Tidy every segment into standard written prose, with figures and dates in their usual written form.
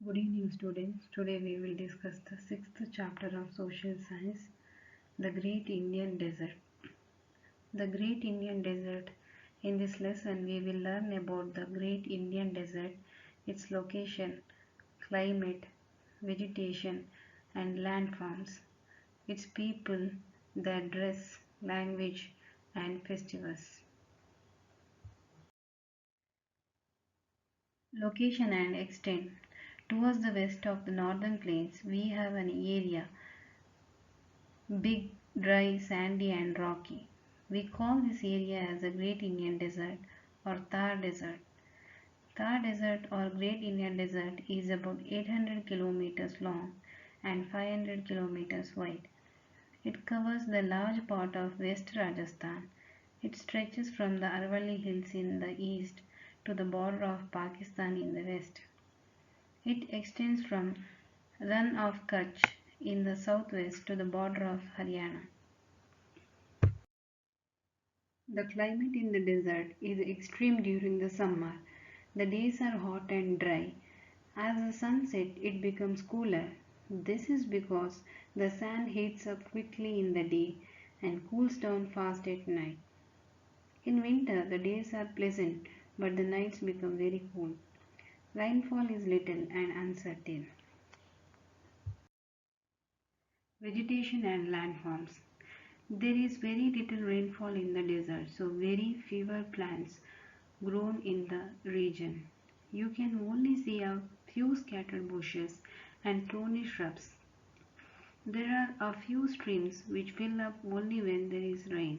Good evening, students. Today we will discuss the sixth chapter of Social Science, the Great Indian Desert. The Great Indian Desert. In this lesson, we will learn about the Great Indian Desert, its location, climate, vegetation, and landforms, its people, their dress, language, and festivals. Location and extent. Towards the west of the northern plains, we have an area big, dry, sandy and rocky. We call this area as the Great Indian Desert or Thar Desert. Thar Desert or Great Indian Desert is about 800 kilometers long and 500 kilometers wide. It covers the large part of West Rajasthan. It stretches from the Aravalli Hills in the east to the border of Pakistan in the west. It extends from Rann of Kutch in the southwest to the border of Haryana. The climate in the desert is extreme during the summer. The days are hot and dry. As the sun sets, it becomes cooler. This is because the sun heats up quickly in the day and cools down fast at night. In winter, the days are pleasant, but the nights become very cold. Rainfall is little and uncertain. Vegetation and landforms. There is very little rainfall in the desert, so very fewer plants grown in the region. You can only see a few scattered bushes and thorny shrubs. There are a few streams which fill up only when there is rain.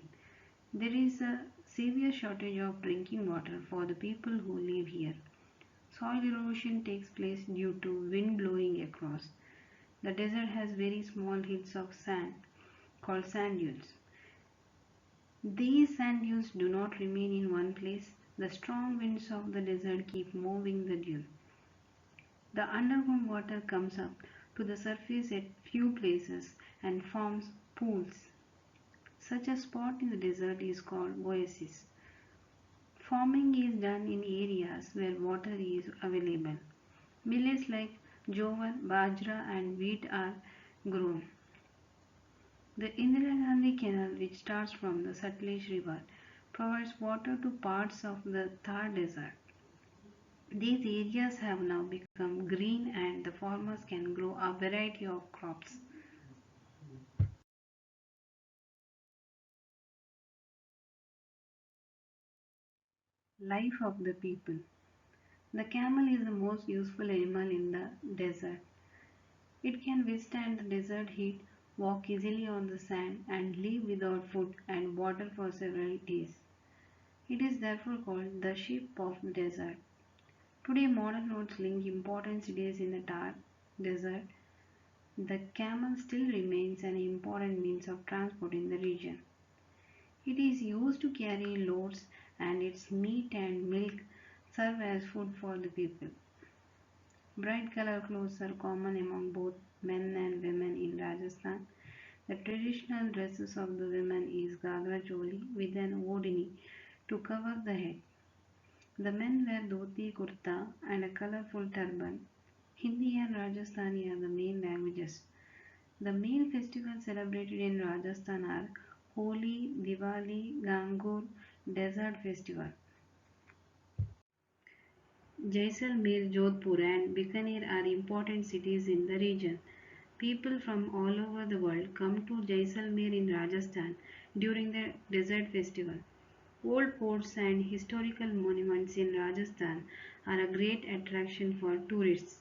There is a severe shortage of drinking water for the people who live here. Soil erosion takes place due to wind blowing across. The desert has very small hills of sand called sand dunes. These sand dunes do not remain in one place. The strong winds of the desert keep moving the dune. The underground water comes up to the surface at few places and forms pools. Such a spot in the desert is called oasis. Farming is done in areas where water is available. Millets like jowar, bajra and wheat are grown. The Indira Gandhi Canal, which starts from the Satluj River, provides water to parts of the Thar Desert. These areas have now become green and the farmers can grow a variety of crops. Life of the people. The camel is the most useful animal in the desert. It can withstand the desert heat, walk easily on the sand, and live without food and water for several days. It is therefore called the sheep of the desert. Today, modern roads link important cities in the Thar Desert. The camel still remains an important means of transport in the region. It is used to carry loads and its meat and milk serve as food for the people. Bright color clothes are common among both men and women in Rajasthan. The traditional dresses of the women is Gagra choli with an odhini to cover the head. The men wear dhoti, kurta and a colorful turban. Hindi and Rajasthani are the main languages. The main festivals celebrated in Rajasthan are Holi, Diwali, Gangur, Desert Festival. Jaisalmer, Jodhpur and Bikaner are important cities in the region. People from all over the world come to Jaisalmer in Rajasthan during the Desert Festival. Old forts and historical monuments in Rajasthan are a great attraction for tourists.